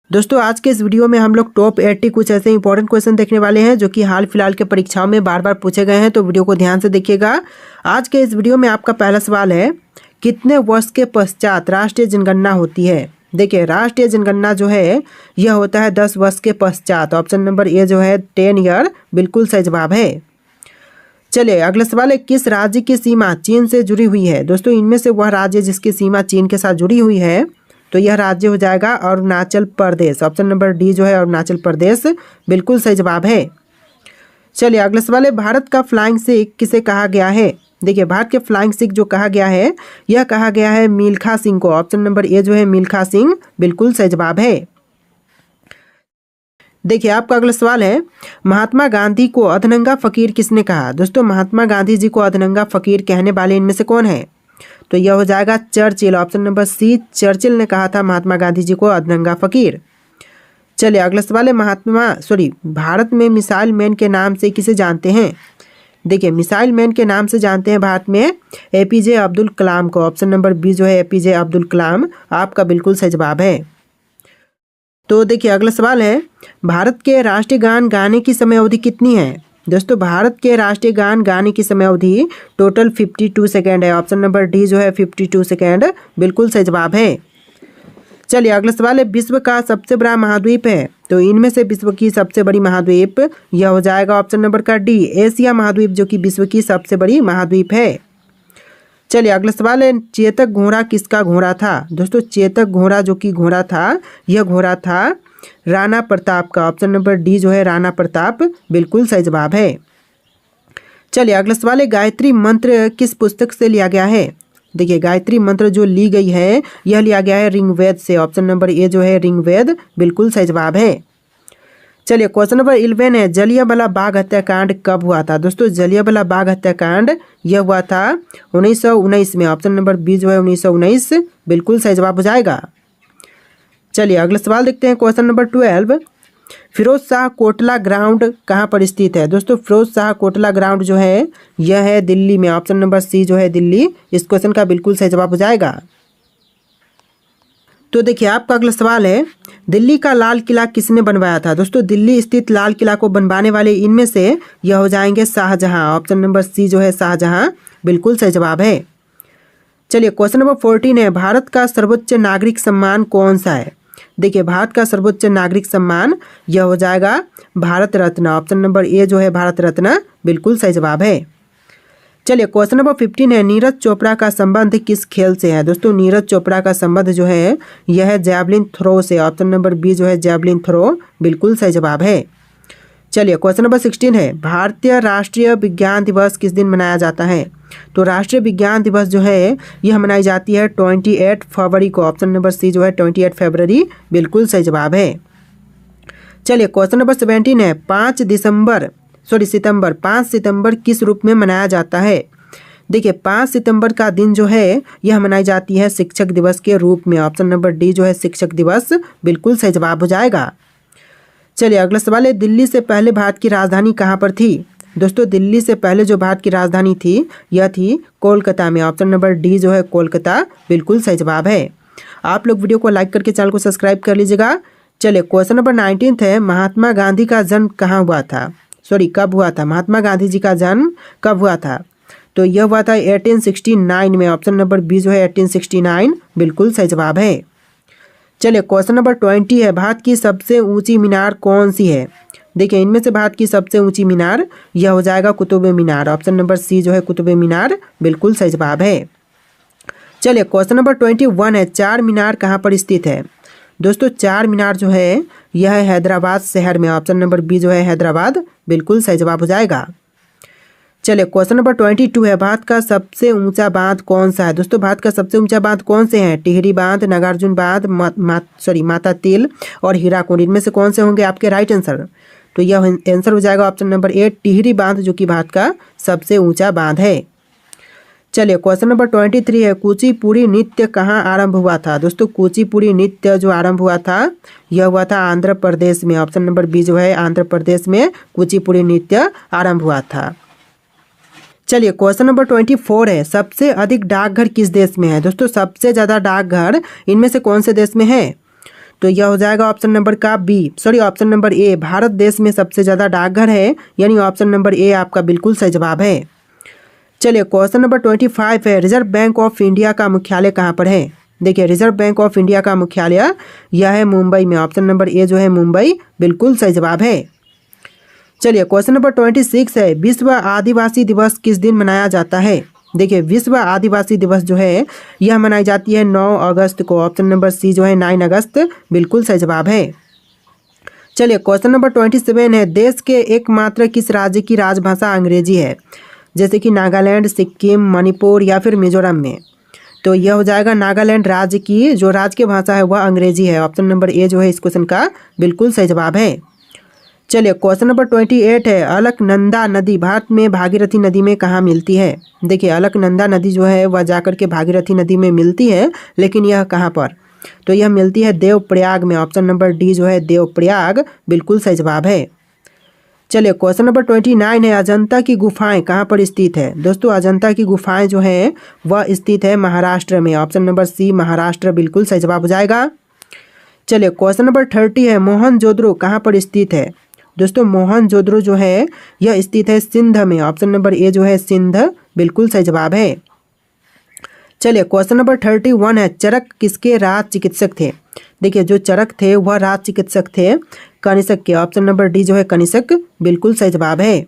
दोस्तों आज के इस वीडियो में हम लोग टॉप 80 कुछ ऐसे इंपॉर्टेंट क्वेश्चन देखने वाले हैं जो कि हाल फिलहाल के परीक्षाओं में बार बार पूछे गए हैं। तो वीडियो को ध्यान से देखिएगा। आज के इस वीडियो में आपका पहला सवाल है, कितने वर्ष के पश्चात राष्ट्रीय जनगणना होती है। देखिए, राष्ट्रीय जनगणना जो है यह होता है 10 वर्ष के पश्चात। ऑप्शन नंबर ए जो है 10 ईयर बिल्कुल सही जवाब है। चलिए अगला सवाल है, किस राज्य की सीमा चीन से जुड़ी हुई है। दोस्तों इनमें से वह राज्य जिसकी सीमा चीन के साथ जुड़ी हुई है तो यह राज्य हो जाएगा Arunachal Pradesh. Option number D जो है अरुणाचल प्रदेश बिल्कुल सही जवाब है। चलिए अगला सवाल है, भारत का फ्लाइंग सिख किसे कहा गया है। देखिए, भारत के फ्लाइंग सिख जो कहा गया है यह कहा गया है मिल्खा सिंह को। ऑप्शन नंबर ए जो है मिल्खा सिंह बिल्कुल सही जवाब है। देखिए आपका अगला सवाल है, महात्मा गांधी को अधनंगा फकीर किसने कहा। दोस्तों महात्मा गांधी जी को अधनंगा फकीर कहने वाले इनमें से कौन है, तो यह हो जाएगा Churchill. Option number C Churchill ने कहा था महात्मा गांधी जी को अधनंगा फकीर। चलिए अगला सवाल है, भारत में मिसाइल मैन के नाम से किसे जानते हैं। देखिए मिसाइल मैन के नाम से जानते हैं भारत में एपीजे अब्दुल कलाम को। ऑप्शन नंबर बी जो है एपीजे अब्दुल कलाम आपका बिल्कुल सही जवाब है। तो देखिए अगला सवाल है, भारत के राष्ट्रीय गान गाने की समय अवधि कितनी है। दोस्तों भारत के राष्ट्रीय गान गाने की समय अवधि टोटल 52 सेकेंड है। ऑप्शन नंबर डी जो है 52 सेकेंड बिल्कुल सही जवाब है। चलिए अगला सवाल है, विश्व का सबसे बड़ा महाद्वीप है, तो इनमें से विश्व की सबसे बड़ी महाद्वीप यह हो जाएगा ऑप्शन नंबर का डी एशिया महाद्वीप, जो कि विश्व की सबसे बड़ी महाद्वीप है। चलिए अगला सवाल है, चेतक घोड़ा किसका घोड़ा था। दोस्तों चेतक घोड़ा जो कि घोड़ा था यह घोड़ा था राणा प्रताप का। ऑप्शन नंबर डी जो है राणा प्रताप बिल्कुल सही जवाब है। चलिए अगला सवाल है, गायत्री मंत्र किस पुस्तक से लिया गया है। देखिए गायत्री मंत्र जो ली गई है यह लिया गया है ऋग्वेद से। ऑप्शन नंबर ए जो है ऋग्वेद बिल्कुल सही जवाब है। चलिए क्वेश्चन नंबर 11 है, जलियांवाला बाग हत्याकांड कब हुआ था। दोस्तों जलियांवाला बाग हत्याकांड यह हुआ था 1919 में। ऑप्शन नंबर बी जो है 1919 बिल्कुल सही जवाब हो जाएगा। चलिए अगला सवाल देखते हैं, question number 12, Feroz Shah Kotla ground कहाँ पर स्थित है। दोस्तों फिरोज शाह कोटला ग्राउंड जो है यह है दिल्ली में। ऑप्शन नंबर सी जो है दिल्ली इस क्वेश्चन का बिल्कुल सही जवाब हो जाएगा। तो देखिए आपका अगला सवाल है, दिल्ली का लाल किला किसने बनवाया था। दोस्तों दिल्ली स्थित लाल किला को बनवाने वाले इनमें से यह हो जाएंगे शाहजहां। ऑप्शन नंबर सी जो है शाहजहां बिल्कुल सही जवाब है। चलिए क्वेश्चन नंबर 14 है, भारत का सर्वोच्च नागरिक सम्मान कौन सा है। देखिए भारत का सर्वोच्च नागरिक सम्मान यह हो जाएगा Bharat Ratna. Option number A जो है भारत रत्न बिल्कुल सही जवाब है। चलिए क्वेश्चन नंबर 15 है, नीरज चोपड़ा का संबंध किस खेल से है। दोस्तों नीरज चोपड़ा का संबंध जो है यह है जैवलिन थ्रो से। ऑप्शन नंबर बी जो है जैवलिन थ्रो बिल्कुल सही जवाब है। चलिए क्वेश्चन नंबर 16 है, भारतीय राष्ट्रीय विज्ञान दिवस किस दिन मनाया जाता है। तो राष्ट्रीय विज्ञान दिवस जो है यह मनाई जाती है 28 फरवरी को। ऑप्शन नंबर सी जो है 28 फरवरी बिल्कुल सही जवाब है। चलिए क्वेश्चन नंबर 17 है, 5 सितंबर किस रूप में मनाया जाता है। देखिए 5 सितंबर का दिन जो है यह मनाई जाती है शिक्षक दिवस के रूप में। ऑप्शन नंबर डी जो है शिक्षक दिवस बिल्कुल सही जवाब हो जाएगा। चलिए अगला सवाल है, दिल्ली से पहले भारत की राजधानी कहाँ पर थी। दोस्तों दिल्ली से पहले जो भारत की राजधानी थी यह थी कोलकाता में। ऑप्शन नंबर डी जो है कोलकाता बिल्कुल सही जवाब है। आप लोग वीडियो को लाइक करके चैनल को सब्सक्राइब कर लीजिएगा। चलिए क्वेश्चन नंबर 19 है, महात्मा गांधी का जन्म कहाँ हुआ था, कब हुआ था। महात्मा गांधी जी का जन्म कब हुआ था, तो यह हुआ था 1869 में। ऑप्शन नंबर बी जो है 1869 बिल्कुल सही जवाब है। चलिए क्वेश्चन नंबर 20 है, भारत की सबसे ऊंची मीनार कौन सी है। देखिए इनमें से भारत की सबसे ऊंची मीनार यह हो जाएगा कुतुब मीनार। ऑप्शन नंबर सी जो है कुतुब मीनार बिल्कुल सही जवाब है। चलिए क्वेश्चन नंबर 21 है, चार मीनार कहाँ पर स्थित है। दोस्तों चार मीनार जो है यह है हैदराबाद शहर में। ऑप्शन नंबर बी जो है हैदराबाद बिल्कुल सही जवाब हो जाएगा। चलिए क्वेश्चन नंबर 22 है, भारत का सबसे ऊंचा बांध कौन सा है। दोस्तों भारत का सबसे ऊंचा बांध कौन से हैं, टिहरी बांध, नागार्जुन बांध, माता तिल और हीराकुंड, इनमें से कौन से होंगे आपके राइट आंसर। तो यह आंसर हो जाएगा ऑप्शन नंबर ए टिहरी बांध, जो कि भारत का सबसे ऊंचा बांध है। चलिए क्वेश्चन नंबर 23 है, कुचिपुड़ी नृत्य कहाँ आरंभ हुआ था। दोस्तों कुचिपुड़ी नृत्य जो आरंभ हुआ था यह हुआ था आंध्र प्रदेश में। ऑप्शन नंबर बी जो है आंध्र प्रदेश में कुचिपुड़ी नृत्य आरंभ हुआ था। चलिए क्वेश्चन नंबर 24 है, सबसे अधिक डाकघर किस देश में है। दोस्तों सबसे ज़्यादा डाकघर इनमें से कौन से देश में है, तो यह हो जाएगा ऑप्शन नंबर का ऑप्शन नंबर ए, भारत देश में सबसे ज़्यादा डाकघर है, यानी ऑप्शन नंबर ए आपका बिल्कुल सही जवाब है। चलिए क्वेश्चन नंबर 25 है, रिजर्व बैंक ऑफ इंडिया का मुख्यालय कहाँ पर है? देखिए रिजर्व बैंक ऑफ इंडिया का मुख्यालय यह है मुंबई में, ऑप्शन नंबर ए जो है मुंबई बिल्कुल सही जवाब है। चलिए क्वेश्चन नंबर 26 है, विश्व आदिवासी दिवस किस दिन मनाया जाता है? देखिए विश्व आदिवासी दिवस जो है यह मनाई जाती है 9 अगस्त को, ऑप्शन नंबर सी जो है 9 अगस्त बिल्कुल सही जवाब है। चलिए क्वेश्चन नंबर 27 है, देश के एकमात्र किस राज्य की राजभाषा अंग्रेजी है? जैसे कि नागालैंड, सिक्किम, मणिपुर या फिर मिजोरम में। तो यह हो जाएगा नागालैंड राज्य की जो राज्य की भाषा है वह अंग्रेजी है, ऑप्शन नंबर ए जो है इस क्वेश्चन का बिल्कुल सही जवाब है। चलिए क्वेश्चन नंबर 28 है, अलकनंदा नदी भारत में भागीरथी नदी में कहाँ मिलती है? देखिए अलकनंदा नदी जो है वह जाकर के भागीरथी नदी में मिलती है, लेकिन यह कहाँ पर? तो यह मिलती है देवप्रयाग में, ऑप्शन नंबर डी जो है देवप्रयाग बिल्कुल सही जवाब है। चलिए क्वेश्चन नंबर 29 है, अजंता की गुफाएं कहाँ पर स्थित है? दोस्तों अजंता की गुफाएं जो है वह स्थित है महाराष्ट्र में, ऑप्शन नंबर सी महाराष्ट्र बिल्कुल सही जवाब हो जाएगा। चलिए क्वेश्चन नंबर 30 है, मोहनजोदड़ो कहाँ पर स्थित है? दोस्तों मोहनजोदड़ो जो है यह स्थित है सिंध में, ऑप्शन नंबर ए जो है सिंध बिल्कुल सही जवाब है। चलिए क्वेश्चन नंबर 31 है, चरक किसके राज चिकित्सक थे? देखिए जो चरक थे वह राज चिकित्सक थे कनिष्क के, ऑप्शन नंबर डी जो है कनिष्क बिल्कुल सही जवाब है।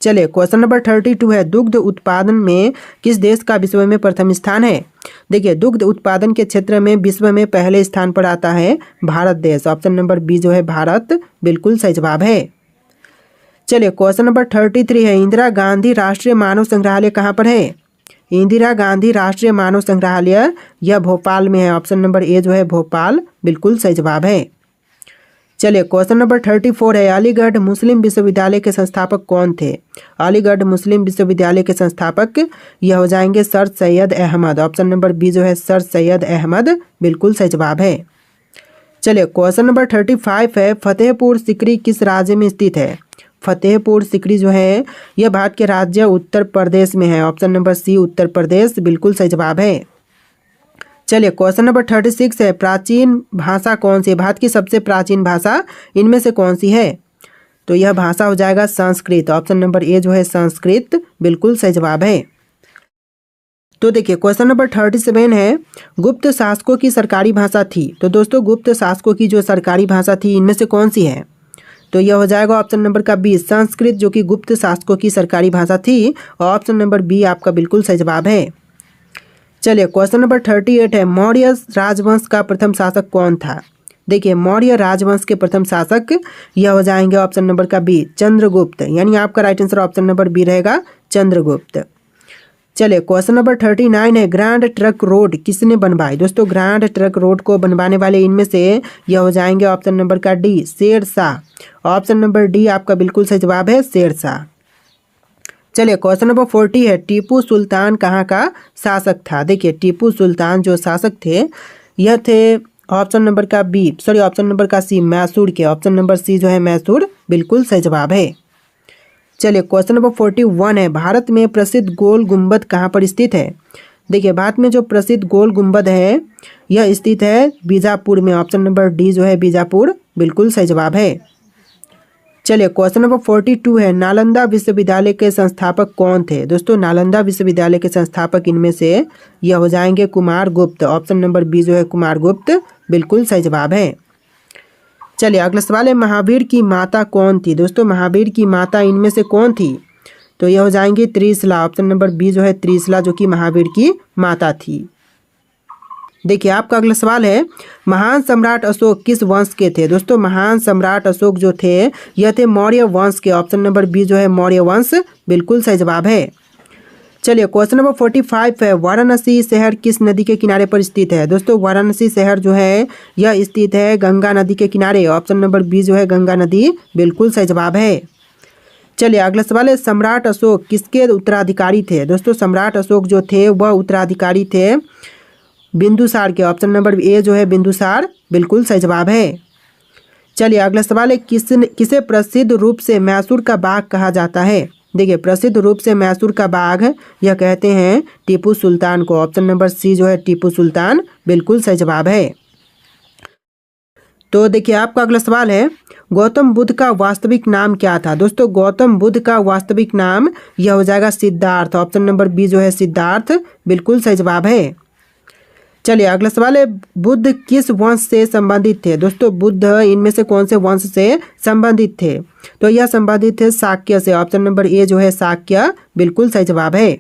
चलिए क्वेश्चन नंबर 32 है, दुग्ध उत्पादन में किस देश का विश्व में प्रथम स्थान है? देखिए दुग्ध उत्पादन के क्षेत्र में विश्व में पहले स्थान पर आता है भारत देश, ऑप्शन नंबर बी जो है भारत बिल्कुल सही जवाब है। चलिए क्वेश्चन नंबर 33 है, इंदिरा गांधी राष्ट्रीय मानव संग्रहालय कहाँ पर है? इंदिरा गांधी राष्ट्रीय मानव संग्रहालय यह भोपाल में है, ऑप्शन नंबर ए जो है भोपाल बिल्कुल सही जवाब है। चलिए क्वेश्चन नंबर 34 है, अलीगढ़ मुस्लिम विश्वविद्यालय के संस्थापक कौन थे? अलीगढ़ मुस्लिम विश्वविद्यालय के संस्थापक यह हो जाएंगे sir Syed Ahmad, option number B जो है सर सैयद अहमद बिल्कुल सही जवाब है। चलिए क्वेश्चन नंबर 35 है, फतेहपुर सीकरी किस राज्य में स्थित है? फतेहपुर सीकरी जो है यह भारत के राज्य उत्तर प्रदेश में है, ऑप्शन नंबर सी उत्तर प्रदेश बिल्कुल सही जवाब है। चलिए क्वेश्चन नंबर 36 है, प्राचीन भाषा कौन सी है? भारत की सबसे प्राचीन भाषा इनमें से कौन सी है? तो यह भाषा हो जाएगा संस्कृत, ऑप्शन नंबर ए जो है संस्कृत बिल्कुल सही जवाब है। तो देखिए क्वेश्चन नंबर 37 है, गुप्त शासकों की सरकारी भाषा थी? तो दोस्तों गुप्त शासकों की जो सरकारी भाषा थी इनमें से कौन सी है? तो यह हो जाएगा ऑप्शन नंबर का बी संस्कृत, जो कि गुप्त शासकों की सरकारी भाषा थी, और ऑप्शन नंबर बी आपका बिल्कुल सही जवाब है। चलिए क्वेश्चन नंबर 38 है, मौर्य राजवंश का प्रथम शासक कौन था? देखिए मौर्य राजवंश के प्रथम शासक यह हो जाएंगे ऑप्शन नंबर का बी चंद्रगुप्त, यानी आपका right answer option number B रहेगा चंद्रगुप्त। चलिए क्वेश्चन नंबर 39 है, ग्रैंड ट्रक रोड किसने बनवाई? दोस्तों ग्रैंड ट्रक रोड को बनवाने वाले इनमें से यह हो जाएंगे ऑप्शन नंबर का D Sher Shah, option number D आपका बिल्कुल सही जवाब है शेर शाह। चलिए क्वेश्चन नंबर 40 है, टीपू सुल्तान कहाँ का शासक था? देखिए टीपू सुल्तान जो शासक थे यह थे ऑप्शन नंबर का बी ऑप्शन नंबर का सी मैसूर के, ऑप्शन नंबर सी जो है मैसूर बिल्कुल सही जवाब है। चलिए क्वेश्चन नंबर 41 है, भारत में प्रसिद्ध गोल गुंबद कहाँ पर स्थित है? देखिए भारत में जो प्रसिद्ध गोल गुंबद है यह स्थित है बीजापुर में, ऑप्शन नंबर डी जो है बीजापुर बिल्कुल सही जवाब है। चलिए क्वेश्चन नंबर 42 है, नालंदा विश्वविद्यालय के संस्थापक कौन थे? दोस्तों नालंदा विश्वविद्यालय के संस्थापक इनमें से यह हो जाएंगे कुमार गुप्त, ऑप्शन नंबर बी जो है कुमार गुप्त बिल्कुल सही जवाब है। चलिए अगला सवाल है, महावीर की माता कौन थी? दोस्तों महावीर की माता इनमें से कौन थी? तो यह हो जाएंगी त्रिशला, ऑप्शन नंबर बी जो है त्रिशला, जो कि महावीर की माता थी। देखिए आपका अगला सवाल है, महान सम्राट अशोक किस वंश के थे? दोस्तों महान सम्राट अशोक जो थे यह थे मौर्य वंश के, ऑप्शन नंबर बी जो है मौर्य वंश बिल्कुल सही जवाब है। चलिए क्वेश्चन नंबर 45 है, वाराणसी शहर किस नदी के किनारे पर स्थित है? दोस्तों वाराणसी शहर जो है यह स्थित है गंगा नदी के किनारे, ऑप्शन नंबर बी जो है गंगा नदी बिल्कुल सही जवाब है। चलिए अगला सवाल है, सम्राट अशोक किसके उत्तराधिकारी थे? दोस्तों सम्राट अशोक जो थे वह उत्तराधिकारी थे बिंदुसार के, ऑप्शन नंबर ए जो है बिंदुसार बिल्कुल सही जवाब है। चलिए अगला सवाल है, किसे प्रसिद्ध रूप से मैसूर का बाघ कहा जाता है? देखिए प्रसिद्ध रूप से मैसूर का बाघ यह कहते हैं टीपू सुल्तान को, ऑप्शन नंबर सी जो है टीपू सुल्तान बिल्कुल सही जवाब है। तो देखिए आपका अगला सवाल है, गौतम बुद्ध का वास्तविक नाम क्या था। दोस्तों गौतम बुद्ध का वास्तविक नाम यह हो जाएगा सिद्धार्थ। ऑप्शन नंबर बी जो है सिद्धार्थ बिल्कुल सही जवाब है। चलिए अगला सवाल है, बुद्ध किस वंश से संबंधित थे। दोस्तों बुद्ध इनमें से कौन से वंश से संबंधित थे, तो यह संबंधित थे शाक्य से। ऑप्शन नंबर ए जो है शाक्य बिल्कुल सही जवाब है।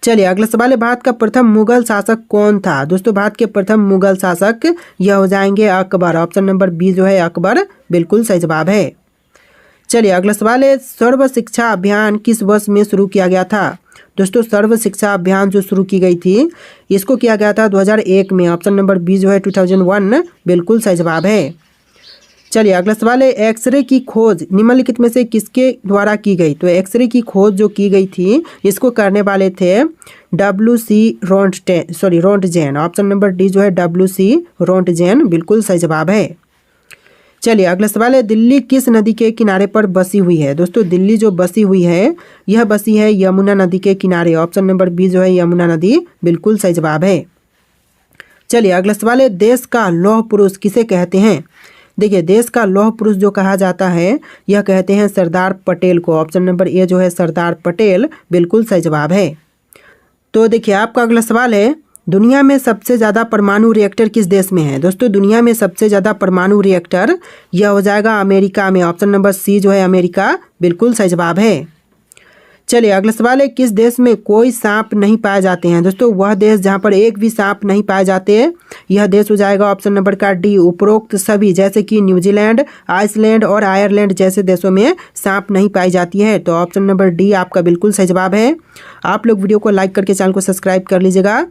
चलिए अगला सवाल है, भारत का प्रथम मुगल शासक कौन था। दोस्तों भारत के प्रथम मुगल शासक यह हो जाएंगे अकबर। ऑप्शन नंबर बी जो है अकबर बिल्कुल सही जवाब है। चलिए अगला सवाल है, सर्व शिक्षा अभियान किस वर्ष में शुरू किया गया था। दोस्तों सर्व शिक्षा अभियान जो शुरू की गई थी इसको किया गया था 2001 में। ऑप्शन नंबर बी जो है 2001 बिल्कुल सही जवाब है। चलिए अगला सवाल है, एक्सरे की खोज निम्नलिखित में से किसके द्वारा की गई। तो एक्सरे की खोज जो की गई थी इसको करने वाले थे WC रोंटगेन। ऑप्शन नंबर डी जो है WC रोंटगेन बिल्कुल सही जवाब है। चलिए अगला सवाल है, दिल्ली किस नदी के किनारे पर बसी हुई है। दोस्तों दिल्ली जो बसी हुई है यह बसी है यमुना नदी के किनारे। ऑप्शन नंबर बी जो है यमुना नदी बिल्कुल सही जवाब है। चलिए अगला सवाल है, देश का लौह पुरुष किसे कहते हैं। देखिए देश का लौह पुरुष जो कहा जाता है यह कहते हैं सरदार पटेल को। ऑप्शन नंबर ए जो है सरदार पटेल बिल्कुल सही जवाब है। तो देखिए आपका अगला सवाल है, दुनिया में सबसे ज़्यादा परमाणु रिएक्टर किस देश में है। दोस्तों दुनिया में सबसे ज़्यादा परमाणु रिएक्टर यह हो जाएगा अमेरिका में। ऑप्शन नंबर सी जो है अमेरिका बिल्कुल सही जवाब है। चलिए अगला सवाल है, किस देश में कोई सांप नहीं पाए जाते हैं। दोस्तों वह देश जहां पर एक भी सांप नहीं पाए जाते यह देश हो जाएगा ऑप्शन नंबर का डी उपरोक्त सभी, जैसे कि न्यूजीलैंड, आइसलैंड और आयरलैंड जैसे देशों में सांप नहीं पाई जाती है। तो ऑप्शन नंबर डी आपका बिल्कुल सही जवाब है। आप लोग वीडियो को लाइक करके चैनल को सब्सक्राइब कर लीजिएगा।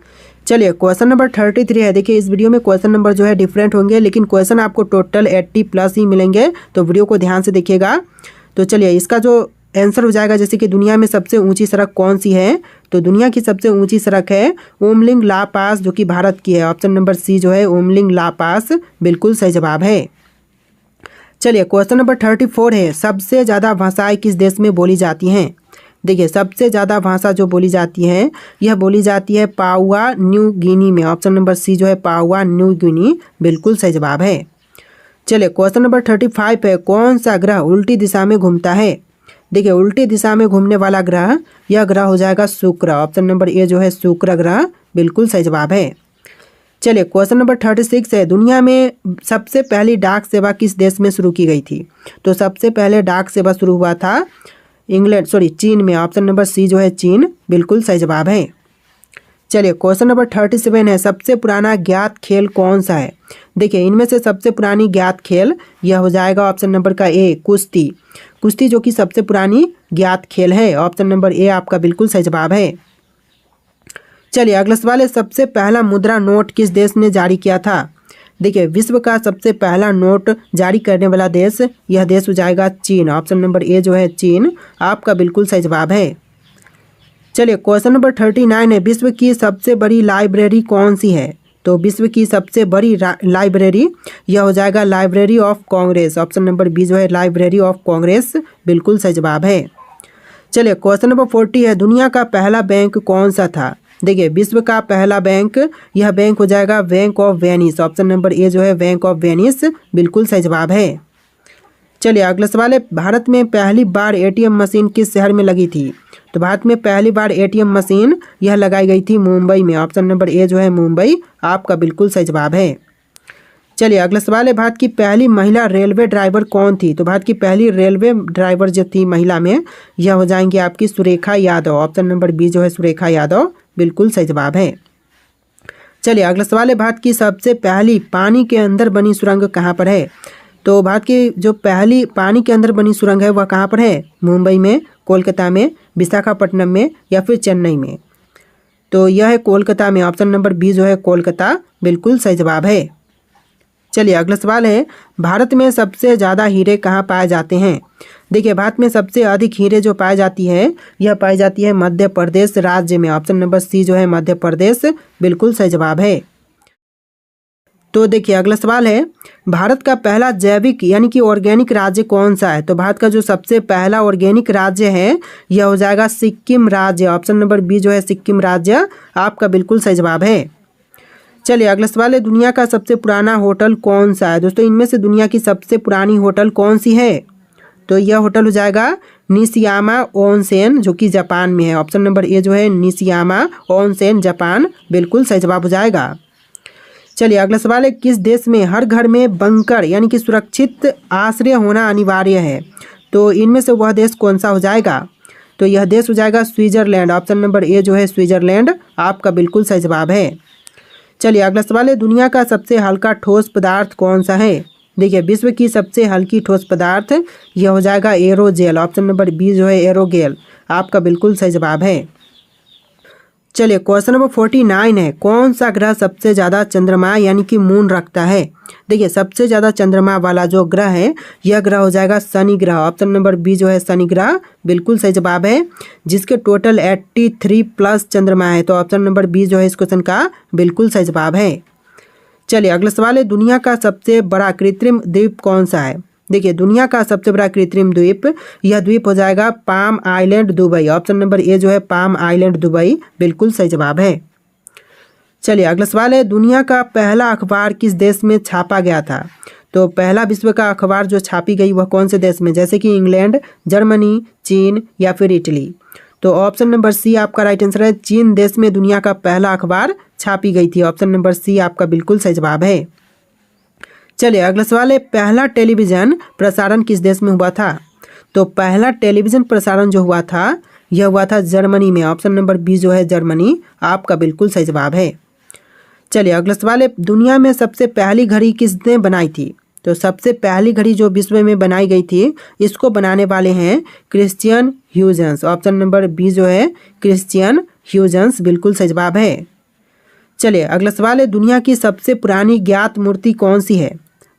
चलिए क्वेश्चन नंबर 33 है। देखिए इस वीडियो में क्वेश्चन नंबर जो है डिफरेंट होंगे लेकिन क्वेश्चन आपको टोटल 80+ ही मिलेंगे, तो वीडियो को ध्यान से देखिएगा। तो चलिए इसका जो आंसर हो जाएगा, जैसे कि दुनिया में सबसे ऊंची सड़क कौन सी है। तो दुनिया की सबसे ऊंची सड़क है ओमलिंग ला पास जो कि भारत की है। ऑप्शन नंबर सी जो है ओमलिंग ला पास बिल्कुल सही जवाब है। चलिए क्वेश्चन नंबर 34 है, सबसे ज़्यादा भाषाएं किस देश में बोली जाती हैं। देखिए सबसे ज़्यादा भाषा जो बोली जाती है यह बोली जाती है पापुआ न्यू गिनी में। ऑप्शन नंबर सी जो है पापुआ न्यू गिनी बिल्कुल सही जवाब है। चलिए क्वेश्चन नंबर 35 है, कौन सा ग्रह उल्टी दिशा में घूमता है। देखिए उल्टी दिशा में घूमने वाला ग्रह यह ग्रह हो जाएगा शुक्र। ऑप्शन नंबर ए जो है शुक्र ग्रह बिल्कुल सही जवाब है। चलिए क्वेश्चन नंबर 36 है, दुनिया में सबसे पहली डाक सेवा किस देश में शुरू की गई थी। तो सबसे पहले डाक सेवा शुरू हुआ था चीन में। ऑप्शन नंबर सी जो है चीन बिल्कुल सही जवाब है। चलिए क्वेश्चन नंबर 37 है, सबसे पुराना ज्ञात खेल कौन सा है। देखिए इनमें से सबसे पुरानी ज्ञात खेल यह हो जाएगा ऑप्शन नंबर का ए कुश्ती। कुश्ती जो कि सबसे पुरानी ज्ञात खेल है। ऑप्शन नंबर ए आपका बिल्कुल सही जवाब है। चलिए अगला सवाल है, सबसे पहला मुद्रा नोट किस देश ने जारी किया था। देखिए विश्व का सबसे पहला नोट जारी करने वाला देश यह देश हो जाएगा चीन। ऑप्शन नंबर ए जो है चीन आपका बिल्कुल सही जवाब है। चलिए क्वेश्चन नंबर 39 है, विश्व की सबसे बड़ी लाइब्रेरी कौन सी है। तो विश्व की सबसे बड़ी लाइब्रेरी यह हो जाएगा library of Congress. Option number B जो है लाइब्रेरी ऑफ कांग्रेस बिल्कुल सही जवाब है। चलिए क्वेश्चन नंबर 40 है, दुनिया का पहला बैंक कौन सा था। देखिए विश्व का पहला बैंक यह बैंक हो जाएगा bank of Venice. Option number A जो है बैंक ऑफ वेनिस बिल्कुल सही जवाब है। चलिए अगला सवाल है, भारत में पहली बार ATM मशीन किस शहर में लगी थी। तो भारत में पहली बार ATM मशीन यह लगाई गई थी मुंबई में। ऑप्शन नंबर ए जो है मुंबई आपका बिल्कुल सही जवाब है। चलिए अगला सवाल है, भारत की पहली महिला रेलवे ड्राइवर कौन थी। तो भारत की पहली रेलवे ड्राइवर जो थी महिला में यह हो जाएंगी आपकी Surekha Yadav. Option number B जो है सुरेखा यादव बिल्कुल सही जवाब है। चलिए अगला सवाल है, भारत की सबसे पहली पानी के अंदर बनी सुरंग कहाँ पर है। तो भारत की जो पहली पानी के अंदर बनी सुरंग है वह कहाँ पर है, मुंबई में, कोलकाता में, विशाखापट्टनम में या फिर चेन्नई में। तो यह है कोलकाता में। ऑप्शन नंबर बी जो है कोलकाता बिल्कुल सही जवाब है। चलिए अगला सवाल है, भारत में सबसे ज़्यादा हीरे कहाँ पाए जाते हैं। देखिए भारत में सबसे अधिक हीरे जो पाई जाती है यह पाई जाती है मध्य प्रदेश राज्य में। ऑप्शन नंबर सी जो है मध्य प्रदेश बिल्कुल सही जवाब है। तो देखिए अगला सवाल है, भारत का पहला जैविक यानी कि ऑर्गेनिक राज्य कौन सा है। तो भारत का जो सबसे पहला ऑर्गेनिक राज्य है यह हो जाएगा सिक्किम राज्य। ऑप्शन नंबर बी जो है सिक्किम राज्य आपका बिल्कुल सही जवाब है। चलिए अगला सवाल है, दुनिया का सबसे पुराना होटल कौन सा है? दोस्तों इनमें से दुनिया की सबसे पुरानी होटल कौन सी है? तो यह होटल हो जाएगा निशियामा ओनसेन, जो कि जापान में है। ऑप्शन नंबर ए जो है निशियामा ओनसेन, जापान, बिल्कुल सही जवाब हो जाएगा। चलिए अगला सवाल है, किस देश में हर घर में बंकर यानी कि सुरक्षित आश्रय होना अनिवार्य है? तो इनमें से वह देश कौन सा हो जाएगा? तो यह देश हो जाएगा स्विट्जरलैंड। ऑप्शन नंबर ए जो है स्विट्जरलैंड, आपका बिल्कुल सही जवाब है। चलिए अगला सवाल है, दुनिया का सबसे हल्का ठोस पदार्थ कौन सा है? देखिए विश्व की सबसे हल्की ठोस पदार्थ यह हो जाएगा एरोजेल। ऑप्शन नंबर बी जो है एरोगेल, आपका बिल्कुल सही जवाब है। चलिए क्वेश्चन नंबर 49 है, कौन सा ग्रह सबसे ज़्यादा चंद्रमा यानी कि मून रखता है? देखिए सबसे ज़्यादा चंद्रमा वाला जो ग्रह है यह ग्रह हो जाएगा शनि ग्रह। ऑप्शन नंबर बी जो है शनि ग्रह, बिल्कुल सही जवाब है, जिसके टोटल 83 प्लस चंद्रमा है। तो ऑप्शन नंबर बी जो है इस क्वेश्चन का बिल्कुल सही जवाब है। चलिए अगला सवाल है, दुनिया का सबसे बड़ा कृत्रिम द्वीप कौन सा है? देखिए दुनिया का सबसे बड़ा कृत्रिम द्वीप, यह द्वीप हो जाएगा palm island Dubai. Option number A जो है पाम आइलैंड दुबई, बिल्कुल सही जवाब है। चलिए अगला सवाल है, दुनिया का पहला अखबार किस देश में छापा गया था? तो पहला विश्व का अखबार जो छापी गई वह कौन से देश में? जैसे कि इंग्लैंड, जर्मनी, चीन या फिर इटली। तो ऑप्शन नंबर सी आपका राइट आंसर है, चीन देश में दुनिया का पहला अखबार छापी गई थी। ऑप्शन नंबर सी आपका बिल्कुल सही जवाब है। चलिए अगला सवाल है, पहला टेलीविज़न प्रसारण किस देश में हुआ था? तो पहला टेलीविज़न प्रसारण जो हुआ था यह हुआ था जर्मनी में। ऑप्शन नंबर बी जो है जर्मनी, आपका बिल्कुल सही जवाब है। चलिए अगला सवाल है, दुनिया में सबसे पहली घड़ी किसने बनाई थी? तो सबसे पहली घड़ी जो विश्व में बनाई गई थी इसको बनाने वाले हैं Christian Huygens. Option number B जो है क्रिश्चियन ह्यूजेंस, बिल्कुल सही जवाब है। चलिए अगला सवाल है, दुनिया की सबसे पुरानी ज्ञात मूर्ति कौन सी है?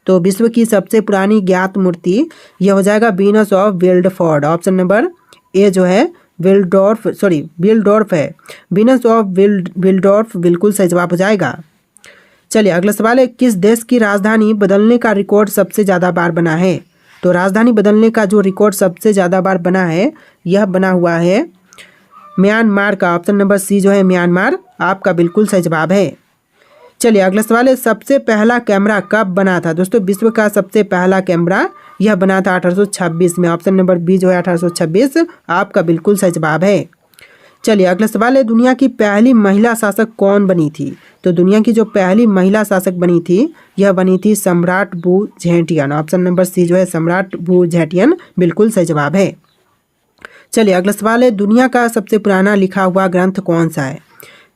तो विश्व की सबसे पुरानी ज्ञात मूर्ति यह हो जाएगा वीनस ऑफ विल्डफोर्ड। ऑप्शन नंबर ए जो है विल्डोर्फ है, वीनस ऑफ विल्डोर्फ, बिल्कुल सही जवाब हो जाएगा। चलिए अगला सवाल है, किस देश की राजधानी बदलने का रिकॉर्ड सबसे ज़्यादा बार बना है? तो राजधानी बदलने का जो रिकॉर्ड सबसे ज़्यादा बार बना है यह बना हुआ है म्यांमार का। ऑप्शन नंबर सी जो है म्यांमार, आपका बिल्कुल सही जवाब है। चलिए अगला सवाल है, सबसे पहला कैमरा कब बना था? दोस्तों विश्व का सबसे पहला कैमरा यह बना था 1826 में। ऑप्शन नंबर बी जो है 1826, आपका बिल्कुल सही जवाब है। चलिए अगला सवाल है, दुनिया की पहली महिला शासक कौन बनी थी? तो दुनिया की जो पहली महिला शासक बनी थी यह बनी थी सम्राट वु जेटियन। ऑप्शन नंबर सी जो है सम्राट वु जेटियन, बिल्कुल सही जवाब है। चलिए अगला सवाल है, दुनिया का सबसे पुराना लिखा हुआ ग्रंथ कौन सा है?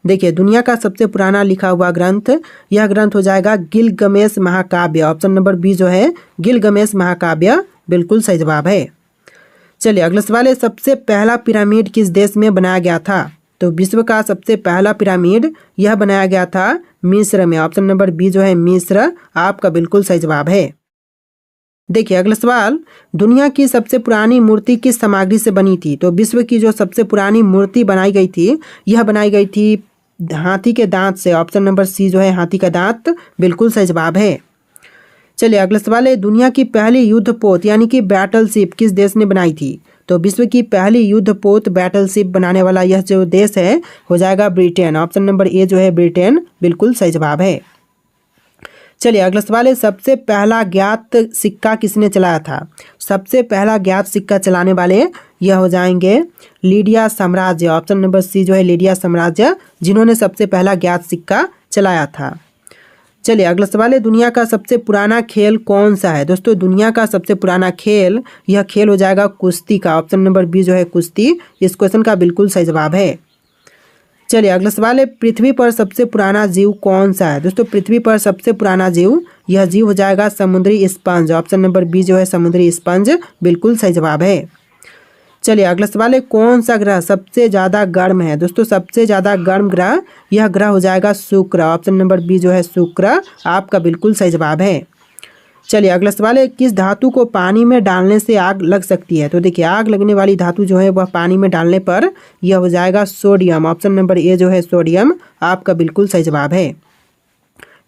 देखिए दुनिया का सबसे पुराना लिखा हुआ ग्रंथ यह ग्रंथ हो जाएगा गिलगमेश महाकाव्य। ऑप्शन नंबर बी जो है गिलगमेश महाकाव्य, बिल्कुल सही जवाब है। चलिए अगला सवाल है, सबसे पहला पिरामिड किस देश में बनाया गया था? तो विश्व का सबसे पहला पिरामिड यह बनाया गया था मिस्र में। ऑप्शन नंबर बी जो है मिस्र, आपका बिल्कुल सही जवाब है। देखिए अगला सवाल, दुनिया की सबसे पुरानी मूर्ति किस सामग्री से बनी थी? तो विश्व की जो सबसे पुरानी मूर्ति बनाई गई थी यह बनाई गई थी हाथी के दांत से। ऑप्शन नंबर सी जो है हाथी का दांत, बिल्कुल सही जवाब है। चलिए अगला सवाल है, दुनिया की पहली युद्धपोत यानी कि बैटलशिप किस देश ने बनाई थी? तो विश्व की पहली युद्धपोत बैटलशिप बनाने वाला यह जो देश है हो जाएगा ब्रिटेन। ऑप्शन नंबर ए जो है ब्रिटेन, बिल्कुल सही जवाब है। चलिए अगला सवाल है, सबसे पहला ज्ञात सिक्का किसने चलाया था? सबसे पहला ज्ञात सिक्का चलाने वाले यह हो जाएंगे लीडिया साम्राज्य। ऑप्शन नंबर सी जो है लीडिया साम्राज्य, जिन्होंने सबसे पहला ज्ञात सिक्का चलाया था। चलिए अगला सवाल है, दुनिया का सबसे पुराना खेल कौन सा है? दोस्तों दुनिया का सबसे पुराना खेल यह खेल हो जाएगा कुश्ती का। ऑप्शन नंबर बी जो है कुश्ती, इस क्वेश्चन का बिल्कुल सही जवाब है। चलिए अगला सवाल है, पृथ्वी पर सबसे पुराना जीव कौन सा है? दोस्तों पृथ्वी पर सबसे पुराना जीव यह जीव हो जाएगा समुद्री स्पंज। ऑप्शन नंबर बी जो है समुद्री स्पंज, बिल्कुल सही जवाब है। चलिए अगला सवाल है, कौन सा ग्रह सबसे ज़्यादा गर्म है? दोस्तों सबसे ज़्यादा गर्म ग्रह यह ग्रह हो जाएगा शुक्र। ऑप्शन नंबर बी जो है शुक्र, आपका बिल्कुल सही जवाब है। चलिए अगला सवाल है, किस धातु को पानी में डालने से आग लग सकती है? तो देखिए आग लगने वाली धातु जो है वह पानी में डालने पर यह हो जाएगा सोडियम। ऑप्शन नंबर ए जो है सोडियम, आपका बिल्कुल सही जवाब है।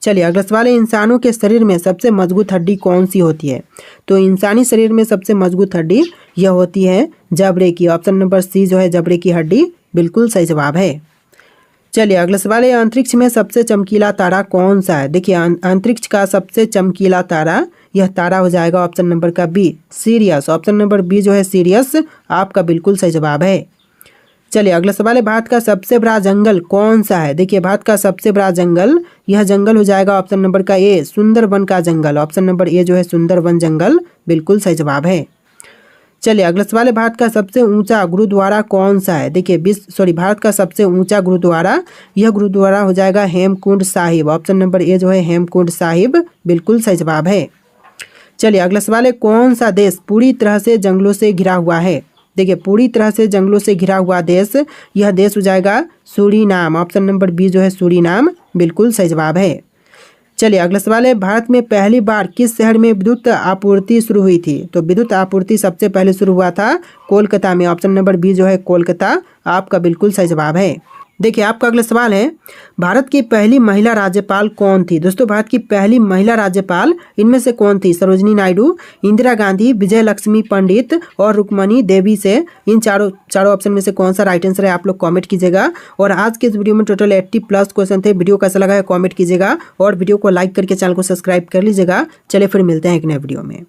चलिए अगला सवाल है, इंसानों के शरीर में सबसे मजबूत हड्डी कौन सी होती है? तो इंसानी शरीर में सबसे मजबूत हड्डी यह होती है जबड़े की। ऑप्शन नंबर सी जो है जबड़े की हड्डी, बिल्कुल सही जवाब है। चलिए अगला सवाल है, अंतरिक्ष में सबसे चमकीला तारा कौन सा है। देखिए अंतरिक्ष का सबसे चमकीला तारा, यह तारा हो जाएगा ऑप्शन नंबर का B, Sirius. Option number B जो है सीरियस आपका बिल्कुल सही जवाब है। चलिए अगला सवाल है, भारत का सबसे बड़ा जंगल कौन सा है। देखिए भारत का सबसे बड़ा जंगल, यह जंगल हो जाएगा ऑप्शन नंबर का ए, सुंदरवन का जंगल। ऑप्शन नंबर ए जो है सुंदरवन जंगल बिल्कुल सही जवाब है। चलिए अगला सवाल है, भारत का सबसे ऊंचा गुरुद्वारा कौन सा है। देखिए भारत का सबसे ऊंचा गुरुद्वारा, यह गुरुद्वारा हो जाएगा Hemkund Sahib. Option number A जो है हेमकुंड साहिब बिल्कुल सही जवाब है। चलिए अगला सवाल है, कौन सा देश पूरी तरह से जंगलों से घिरा हुआ है। देखिए पूरी तरह से जंगलों से घिरा हुआ देश, यह देश हो जाएगा सूरीनाम। ऑप्शन नंबर बी जो है सूरीनाम बिल्कुल सही जवाब है। चलिए अगला सवाल है, भारत में पहली बार किस शहर में विद्युत आपूर्ति शुरू हुई थी। तो विद्युत आपूर्ति सबसे पहले शुरू हुआ था कोलकाता में। ऑप्शन नंबर बी जो है कोलकाता आपका बिल्कुल सही जवाब है। देखिए आपका अगला सवाल है, भारत की पहली महिला राज्यपाल कौन थी। दोस्तों भारत की पहली महिला राज्यपाल इनमें से कौन थी। सरोजनी नायडू, इंदिरा गांधी, विजय लक्ष्मी पंडित और रुक्मणी देवी से इन चारों ऑप्शन में से कौन सा राइट आंसर है आप लोग कमेंट कीजिएगा। और आज के इस वीडियो में टोटल 80+ क्वेश्चन थे। वीडियो कैसा लगा है कमेंट कीजिएगा और वीडियो को लाइक करके चैनल को सब्सक्राइब कर लीजिएगा। चलिए फिर मिलते हैं एक नए वीडियो में।